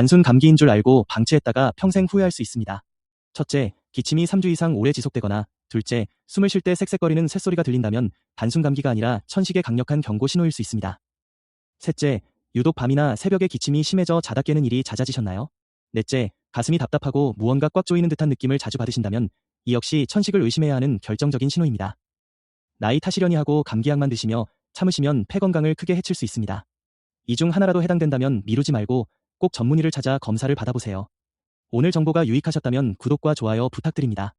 단순 감기인 줄 알고 방치했다가 평생 후회할 수 있습니다. 첫째, 기침이 3주 이상 오래 지속되거나 둘째, 숨을 쉴 때 쌕쌕거리는 쇳소리가 들린다면 단순 감기가 아니라 천식의 강력한 경고 신호일 수 있습니다. 셋째, 유독 밤이나 새벽에 기침이 심해져 자다 깨는 일이 잦아지셨나요? 넷째, 가슴이 답답하고 무언가 꽉 조이는 듯한 느낌을 자주 받으신다면 이 역시 천식을 의심해야 하는 결정적인 신호입니다. 나이 탓이려니 하고 감기약만 드시며 참으시면 폐 건강을 크게 해칠 수 있습니다. 이 중 하나라도 해당된다면 미루지 말고 꼭 전문의를 찾아 검사를 받아보세요. 오늘 정보가 유익하셨다면 구독과 좋아요 부탁드립니다.